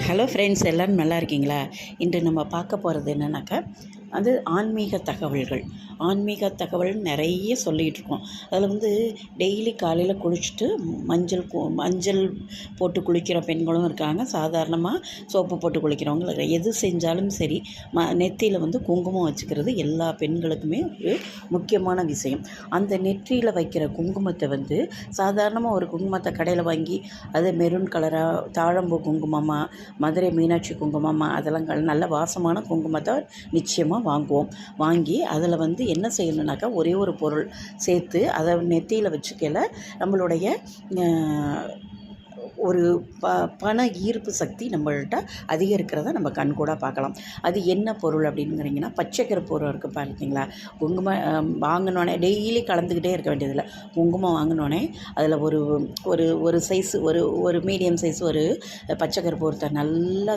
Hello friends, எல்லோரும் நல்லா இருக்கீங்களா? இன்று நம்ம பார்க்க போகிறது என்னென்னாக்கா, அது ஆன்மீக தகவல்கள். ஆன்மீக தகவல் நிறைய சொல்லிகிட்டு இருக்கோம். அதில் வந்து டெய்லி காலையில் குளிச்சுட்டு மஞ்சள் போட்டு குளிக்கிற பெண்களும் இருக்காங்க. சாதாரணமாக சோப்பு போட்டு குளிக்கிறவங்க எது செஞ்சாலும் சரி, நெற்றியில் வந்து குங்குமம் வச்சுக்கிறது எல்லா பெண்களுக்குமே ஒரு முக்கியமான விஷயம். அந்த நெற்றியில் வைக்கிற குங்குமத்தை வந்து சாதாரணமாக ஒரு குங்குமத்தை கடையில் வாங்கி அது மெரூன் கலராக தாழம்பூ குங்குமமாக, மதுரை மீனாட்சி குங்குமமாக, அதெல்லாம் நல்ல வாசமான குங்குமத்தை நிச்சயமாக வாங்கி அதில் வந்து என்ன செய்யணுன்னாக்கா, ஒரே ஒரு பொருள் சேர்த்து அதை நெத்தியில் வச்சுக்கல நம்மளுடைய ஒரு பண ஈர்ப்பு சக்தி நம்மள்கிட்ட அதிகரிக்கிறத நம்ம கண்கூட பார்க்கலாம். அது என்ன பொருள் அப்படிங்கிறீங்கன்னா, பச்சை கற்பூரம் இருக்குது பார்த்தீங்களா? குங்குமம் வாங்கினோடனே டெய்லி கலந்துக்கிட்டே இருக்க வேண்டியதில்லை. குங்குமம் வாங்கினோடனே அதில் ஒரு ஒரு ஒரு சைஸ் ஒரு மீடியம் சைஸ் ஒரு பச்சை கற்பூரத்தை நல்லா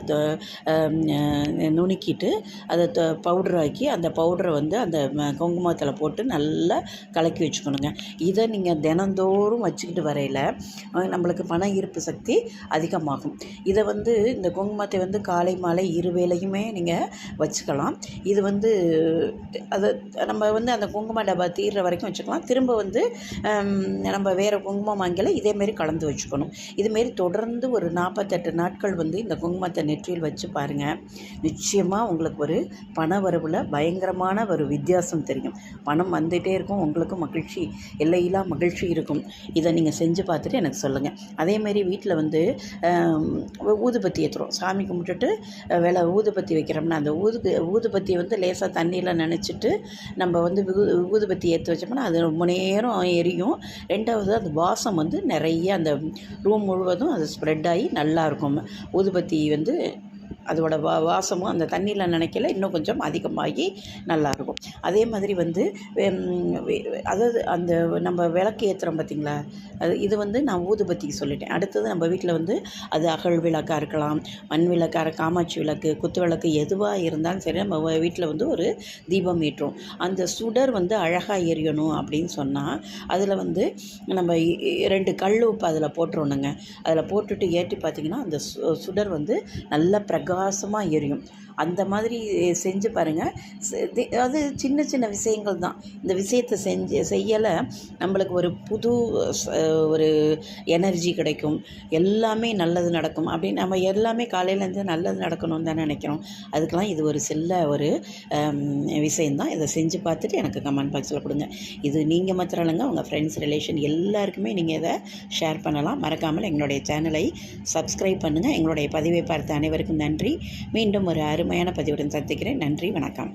நுணுக்கிட்டு அதை பவுடராக்கி அந்த பவுடரை வந்து அந்த குங்குமத்தில் போட்டு நல்லா கலக்கி வச்சுக்கணுங்க. இதை நீங்கள் தினந்தோறும் வச்சுக்கிட்டு வரையில் நம்மளுக்கு பண ஈர்ப்பு சக்தி அதிகமாகும். இதை வந்து இந்த குங்குமத்தை வந்து காலை மாலை இருவேளையுமே நீங்கள் வச்சுக்கலாம். இது வந்து அதை நம்ம வந்து அந்த குங்கும டப்பா தீர்ற வரைக்கும் வச்சுக்கலாம். திரும்ப வந்து நம்ம வேறு குங்குமம் வாங்கல இதேமாரி கலந்து வச்சுக்கணும். இதுமாரி தொடர்ந்து ஒரு 48 நாட்கள் வந்து இந்த குங்குமத்தை நெற்றியில் வச்சு பாருங்கள். நிச்சயமாக உங்களுக்கு ஒரு பண வரவில் பயங்கரமான ஒரு வித்தியாசம் தெரியும். பணம் வந்துகிட்டே இருக்கும், உங்களுக்கு மகிழ்ச்சி, எல்லையில்லா மகிழ்ச்சி இருக்கும். இதை நீங்கள் செஞ்சு பார்த்துட்டு எனக்கு சொல்லுங்கள். அதேமாரி வீட்டில் வந்து ஊதுபத்தி ஏற்றுறோம். சாமி கும்பிட்டுட்டு ஊதுபத்தி வைக்கிறோம்னா அந்த ஊதுபத்தியை வந்து லேசாக தண்ணியில் நனைச்சிட்டு நம்ம வந்து ஊதுபத்தி ஏற்றி வச்சோம்னா அது ரொம்ப நேரம் எரியும். ரெண்டாவது அந்த வாசம் வந்து நிறைய அந்த ரூம் முழுவதும் அது ஸ்ப்ரெட் ஆகி நல்லாயிருக்கும். ஊதுபத்தி வந்து அதோட வாசமும் அந்த தண்ணியில் நினைக்கல இன்னும் கொஞ்சம் அதிகமாகி நல்லாயிருக்கும். அதே மாதிரி வந்து அதாவது அந்த நம்ம விளக்கு ஏற்றுறோம் பார்த்திங்களா, இது வந்து நான் ஊதுபத்திக்கு சொல்லிட்டேன். அடுத்தது நம்ம வீட்டில் வந்து அது அகல் விளக்காக இருக்கலாம், மண் விளக்காக, காமாட்சி விளக்கு, குத்து விளக்கு, எதுவாக இருந்தாலும் சரி நம்ம வீட்டில் வந்து ஒரு தீபம் ஏற்றுவோம். அந்த சுடர் வந்து அழகாக எரியணும் அப்படின்னு சொன்னால் அதில் வந்து நம்ம 2 கல் உப்பு அதில் போட்டுருணுங்க. அதில் போட்டுட்டு ஏற்றி பார்த்திங்கன்னா அந்த சுடர் வந்து நல்ல பிரகாசமாக எரியும். அந்த மாதிரி செஞ்சு பாருங்கள். அது சின்ன சின்ன விஷயங்கள் தான். இந்த விஷயத்தை செய்யலை நம்மளுக்கு ஒரு புது ஒரு எனர்ஜி கிடைக்கும். எல்லாமே நல்லது நடக்கும் அப்படின்னு நம்ம எல்லாமே காலையிலேருந்து நல்லது நடக்கணும்னு தான் நினைக்கிறோம். அதுக்கெலாம் இது ஒரு ஒரு விஷயந்தான். இதை செஞ்சு பார்த்துட்டு எனக்கு கமெண்ட் பாக்ஸில் கொடுங்க. இது நீங்கள் மாத்திரம் இல்லைங்க, உங்கள் ஃப்ரெண்ட்ஸ், ரிலேஷன் எல்லாருக்குமே நீங்கள் இதை ஷேர் பண்ணலாம். மறக்காமல் எங்களுடைய சேனலை சப்ஸ்கிரைப் பண்ணுங்கள். எங்களுடைய பதிவை பார்த்த அனைவருக்கும் நன்றி. மீண்டும் ஒரு அருமையான பதிவுடன் சந்திக்கிறேன். நன்றி, வணக்கம்.